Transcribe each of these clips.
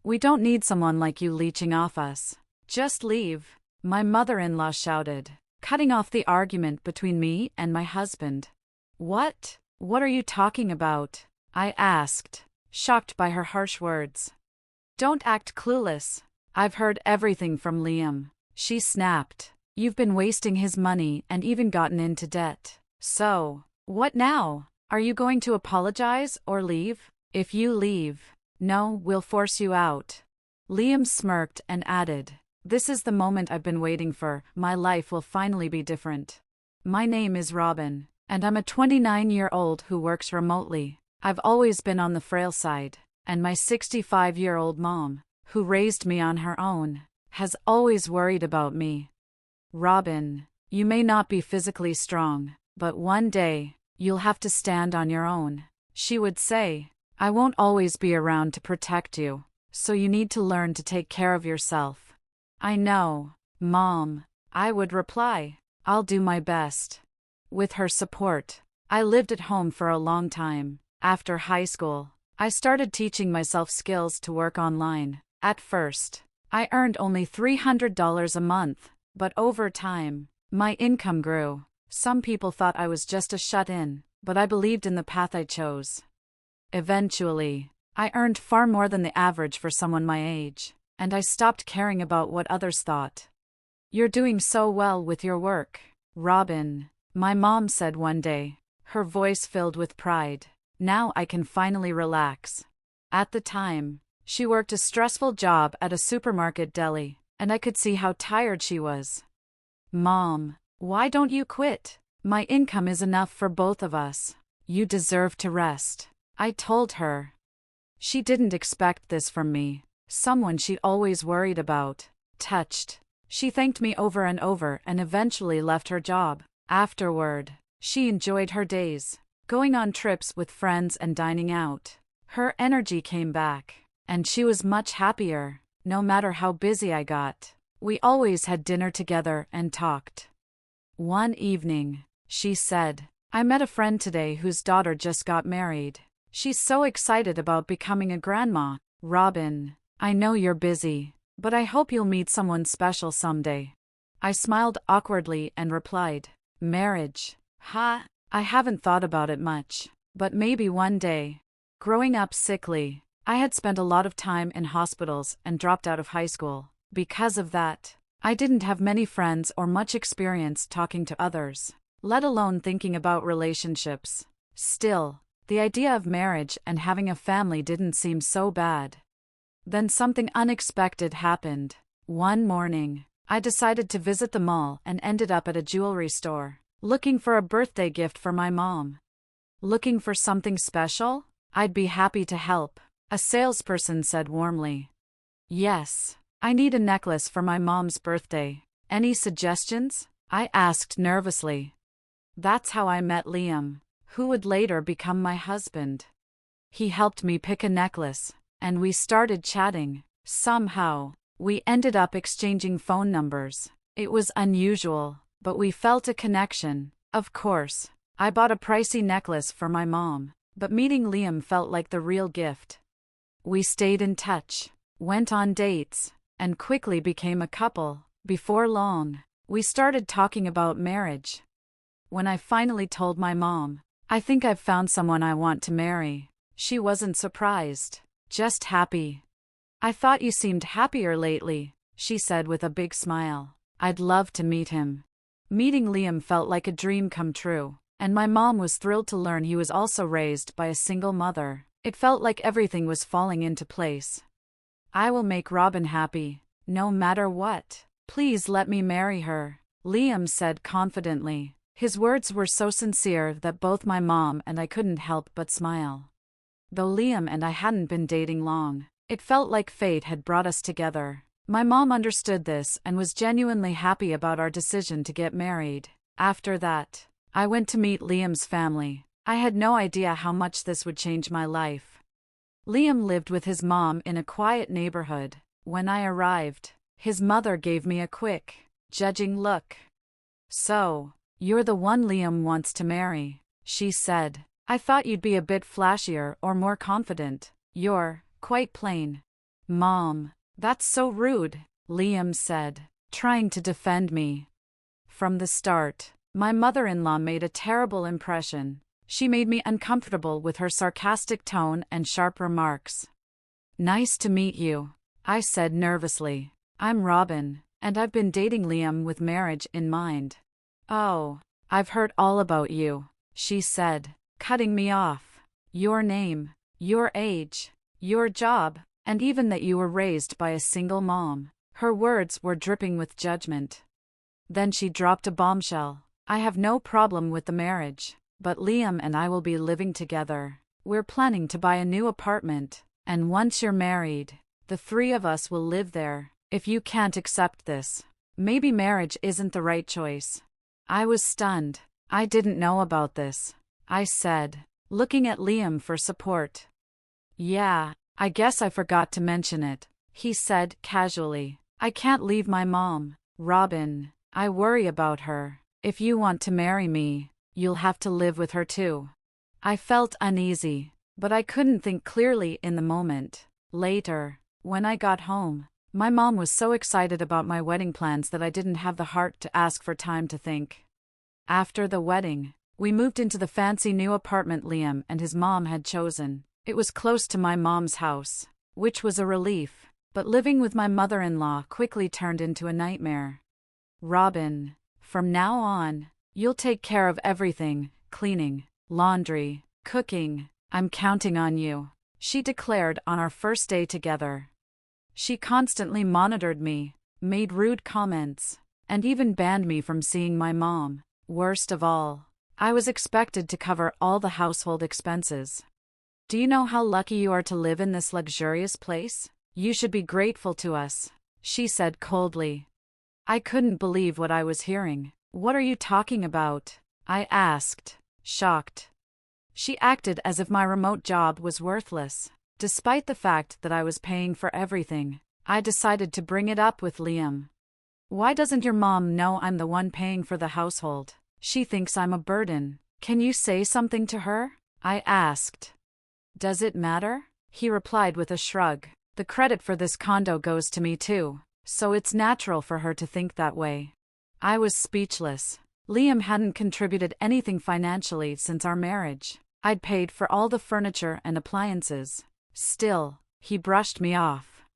We don't need someone like you leeching off us. Just leave, my mother-in-law shouted, cutting off the argument between me and my husband. What? What are you talking about? I asked, shocked by her harsh words. Don't act clueless. I've heard everything from Liam, she snapped. You've been wasting his money and even gotten into debt. So, what now? Are you going to apologize or leave? If you leave, no, we'll force you out. Liam smirked and added, this is the moment I've been waiting for. My life will finally be different. My name is Robin, and I'm a 29-year-old who works remotely. I've always been on the frail side, and my 65-year-old mom, who raised me on her own, has always worried about me. Robin, you may not be physically strong, but one day, you'll have to stand on your own, she would say. I won't always be around to protect you, so you need to learn to take care of yourself. I know, Mom, I would reply. I'll do my best. With her support, I lived at home for a long time. After high school, I started teaching myself skills to work online. At first, I earned only $300 a month, but over time, my income grew. Some people thought I was just a shut-in, but I believed in the path I chose. Eventually, I earned far more than the average for someone my age, and I stopped caring about what others thought. You're doing so well with your work, Robin, my mom said one day, her voice filled with pride. Now I can finally relax. At the time, she worked a stressful job at a supermarket deli, and I could see how tired she was. Mom, why don't you quit? My income is enough for both of us. You deserve to rest, I told her. She didn't expect this from me, someone she always worried about. Touched, she thanked me over and over and eventually left her job. Afterward, she enjoyed her days, going on trips with friends and dining out. Her energy came back, and she was much happier, no matter how busy I got. We always had dinner together and talked. One evening, she said, I met a friend today whose daughter just got married. She's so excited about becoming a grandma. Robin, I know you're busy, but I hope you'll meet someone special someday. I smiled awkwardly and replied, marriage? I haven't thought about it much, but maybe one day. Growing up sickly, I had spent a lot of time in hospitals and dropped out of high school. Because of that, I didn't have many friends or much experience talking to others, let alone thinking about relationships. Still, the idea of marriage and having a family didn't seem so bad. Then something unexpected happened. One morning, I decided to visit the mall and ended up at a jewelry store, looking for a birthday gift for my mom. Looking for something special? I'd be happy to help, a salesperson said warmly. Yes, I need a necklace for my mom's birthday. Any suggestions? I asked nervously. That's how I met Liam, who would later become my husband. He helped me pick a necklace, and we started chatting. Somehow, we ended up exchanging phone numbers. It was unusual, but we felt a connection. Of course, I bought a pricey necklace for my mom, but meeting Liam felt like the real gift. We stayed in touch, went on dates, and quickly became a couple. Before long, we started talking about marriage. When I finally told my mom, I think I've found someone I want to marry, she wasn't surprised, just happy. I thought you seemed happier lately, she said with a big smile. I'd love to meet him. Meeting Liam felt like a dream come true, and my mom was thrilled to learn he was also raised by a single mother. It felt like everything was falling into place. I will make Robin happy, no matter what. Please let me marry her, Liam said confidently. His words were so sincere that both my mom and I couldn't help but smile. Though Liam and I hadn't been dating long, it felt like fate had brought us together. My mom understood this and was genuinely happy about our decision to get married. After that, I went to meet Liam's family. I had no idea how much this would change my life. Liam lived with his mom in a quiet neighborhood. When I arrived, his mother gave me a quick, judging look. So, you're the one Liam wants to marry, she said. I thought you'd be a bit flashier or more confident. You're quite plain. Mom, that's so rude, Liam said, trying to defend me. From the start, my mother-in-law made a terrible impression. She made me uncomfortable with her sarcastic tone and sharp remarks. Nice to meet you, I said nervously. I'm Robin, and I've been dating Liam with marriage in mind. Oh, I've heard all about you, she said, cutting me off. Your name, your age, your job, and even that you were raised by a single mom. Her words were dripping with judgment. Then she dropped a bombshell. I have no problem with the marriage, but Liam and I will be living together. We're planning to buy a new apartment, and once you're married, the three of us will live there. If you can't accept this, maybe marriage isn't the right choice. I was stunned. I didn't know about this, I said, looking at Liam for support. Yeah, I guess I forgot to mention it, he said casually. I can't leave my mom, Robin. I worry about her. If you want to marry me, you'll have to live with her too. I felt uneasy, but I couldn't think clearly in the moment. Later, when I got home, my mom was so excited about my wedding plans that I didn't have the heart to ask for time to think. After the wedding, we moved into the fancy new apartment Liam and his mom had chosen. It was close to my mom's house, which was a relief, but living with my mother-in-law quickly turned into a nightmare. Robin, from now on, you'll take care of everything, cleaning, laundry, cooking. I'm counting on you, she declared on our first day together. She constantly monitored me, made rude comments, and even banned me from seeing my mom. Worst of all, I was expected to cover all the household expenses. Do you know how lucky you are to live in this luxurious place? You should be grateful to us, she said coldly. I couldn't believe what I was hearing. What are you talking about? I asked, shocked. She acted as if my remote job was worthless. Despite the fact that I was paying for everything, I decided to bring it up with Liam. Why doesn't your mom know I'm the one paying for the household? She thinks I'm a burden. Can you say something to her? I asked. Does it matter? He replied with a shrug. The credit for this condo goes to me too, so it's natural for her to think that way. I was speechless. Liam hadn't contributed anything financially since our marriage. I'd paid for all the furniture and appliances. Still, he brushed me off.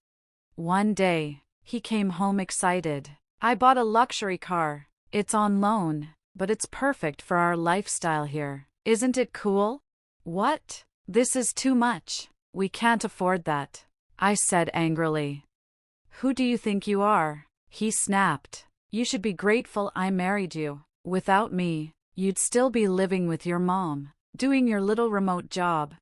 One day, he came home excited. I bought a luxury car. It's on loan, but it's perfect for our lifestyle here. Isn't it cool? What? This is too much. We can't afford that, I said angrily. Who do you think you are? He snapped. You should be grateful I married you. Without me, you'd still be living with your mom, doing your little remote job.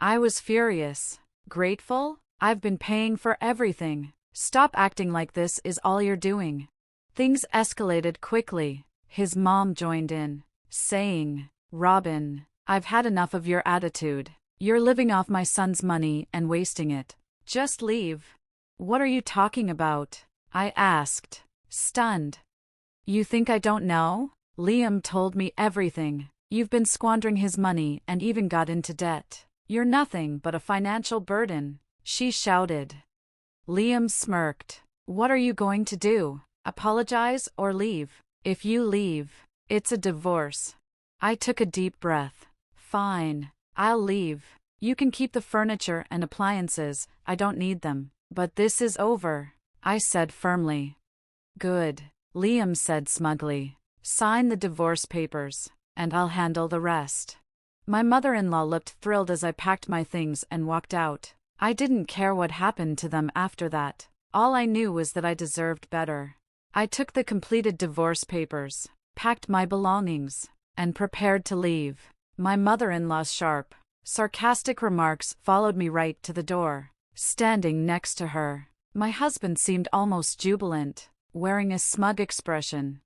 I was furious. Grateful? I've been paying for everything. Stop acting like this is all you're doing. Things escalated quickly. His mom joined in, saying, Robin, I've had enough of your attitude. You're living off my son's money and wasting it. Just leave. What are you talking about? I asked, stunned. You think I don't know? Liam told me everything. You've been squandering his money and even got into debt. You're nothing but a financial burden, she shouted. Liam smirked. What are you going to do? Apologize or leave? If you leave, it's a divorce. I took a deep breath. Fine, I'll leave. You can keep the furniture and appliances, I don't need them. But this is over, I said firmly. Good, Liam said smugly. Sign the divorce papers, and I'll handle the rest. My mother-in-law looked thrilled as I packed my things and walked out. I didn't care what happened to them after that. All I knew was that I deserved better. I took the completed divorce papers, packed my belongings, and prepared to leave. My mother-in-law's sharp, sarcastic remarks followed me right to the door. Standing next to her, my husband seemed almost jubilant, wearing a smug expression.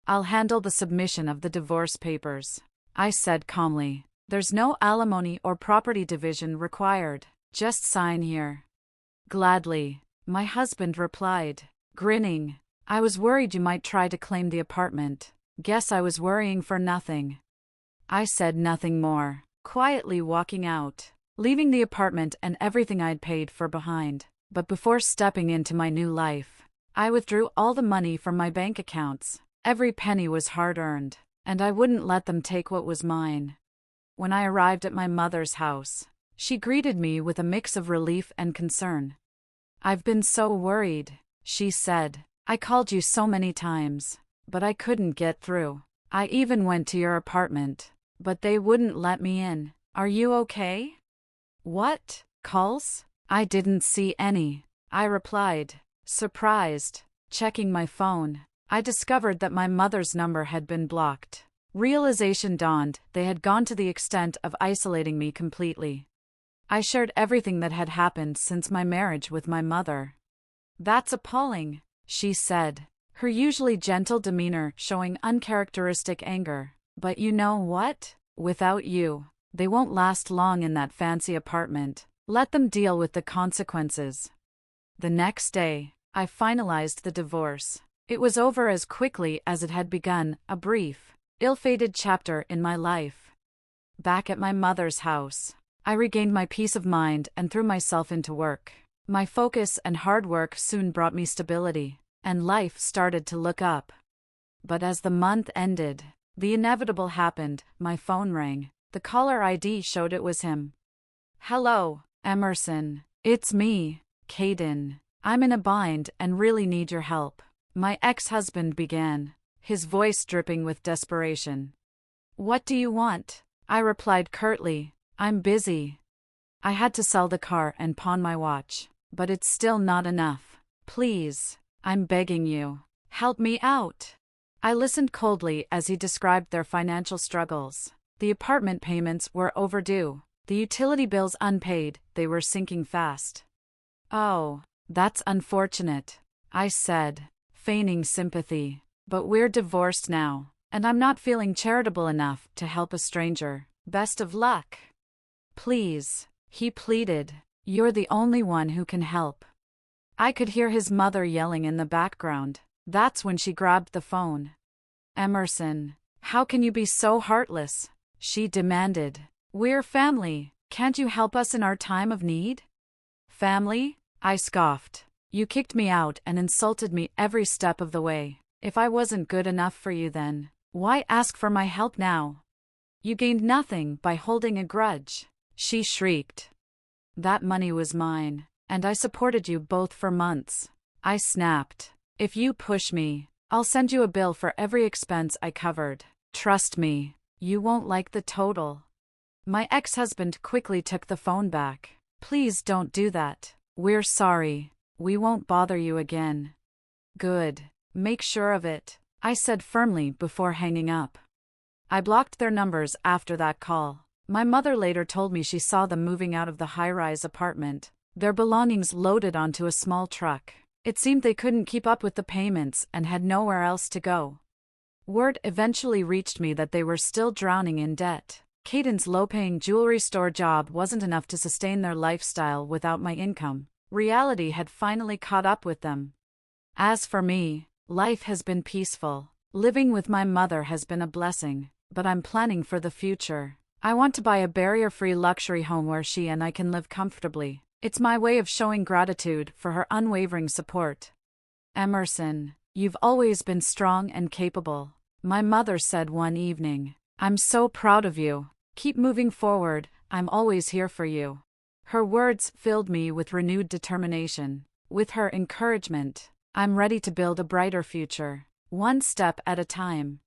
I'll handle the submission of the divorce papers, I said calmly. There's no alimony or property division required. Just sign here. Gladly, my husband replied, grinning. I was worried you might try to claim the apartment. Guess I was worrying for nothing. I said nothing more, quietly walking out, leaving the apartment and everything I'd paid for behind. But before stepping into my new life, I withdrew all the money from my bank accounts. Every penny was hard-earned, and I wouldn't let them take what was mine. When I arrived at my mother's house, she greeted me with a mix of relief and concern. "I've been so worried," she said. "I called you so many times, but I couldn't get through. I even went to your apartment, but they wouldn't let me in. Are you okay?" "What? Calls? I didn't see any," I replied, surprised. Checking my phone, I discovered that my mother's number had been blocked. Realization dawned, they had gone to the extent of isolating me completely. I shared everything that had happened since my marriage with my mother. "That's appalling," she said, her usually gentle demeanor showing uncharacteristic anger. "But you know what? Without you, they won't last long in that fancy apartment. Let them deal with the consequences." The next day, I finalized the divorce. It was over as quickly as it had begun, a brief, ill-fated chapter in my life. Back at my mother's house, I regained my peace of mind and threw myself into work. My focus and hard work soon brought me stability, and life started to look up. But as the month ended, the inevitable happened. My phone rang. The caller ID showed it was him. "Hello, Emerson. It's me, Caden. I'm in a bind and really need your help," my ex-husband began, his voice dripping with desperation. "What do you want?" I replied curtly. "I'm busy. I had to sell the car and pawn my watch, but it's still not enough. Please, I'm begging you, help me out." I listened coldly as he described their financial struggles. The apartment payments were overdue, the utility bills unpaid, they were sinking fast. "Oh, that's unfortunate," I said, feigning sympathy. "But we're divorced now, and I'm not feeling charitable enough to help a stranger. Best of luck." "Please," he pleaded, "you're the only one who can help." I could hear his mother yelling in the background. That's when she grabbed the phone. "Emerson, how can you be so heartless?" she demanded. "We're family. Can't you help us in our time of need?" "Family?" I scoffed. "You kicked me out and insulted me every step of the way. If I wasn't good enough for you then, why ask for my help now? You gained nothing by holding a grudge," she shrieked. "That money was mine, and I supported you both for months," I snapped. "If you push me, I'll send you a bill for every expense I covered. Trust me, you won't like the total." My ex-husband quickly took the phone back. "Please don't do that. We're sorry. We won't bother you again." "Good. Make sure of it," I said firmly before hanging up. I blocked their numbers after that call. My mother later told me she saw them moving out of the high-rise apartment, their belongings loaded onto a small truck. It seemed they couldn't keep up with the payments and had nowhere else to go. Word eventually reached me that they were still drowning in debt. Caden's low-paying jewelry store job wasn't enough to sustain their lifestyle without my income. Reality had finally caught up with them. As for me, life has been peaceful. Living with my mother has been a blessing, but I'm planning for the future. I want to buy a barrier-free luxury home where she and I can live comfortably. It's my way of showing gratitude for her unwavering support. "Emerson, you've always been strong and capable," my mother said one evening. "I'm so proud of you. Keep moving forward, I'm always here for you." Her words filled me with renewed determination. With her encouragement, I'm ready to build a brighter future, one step at a time.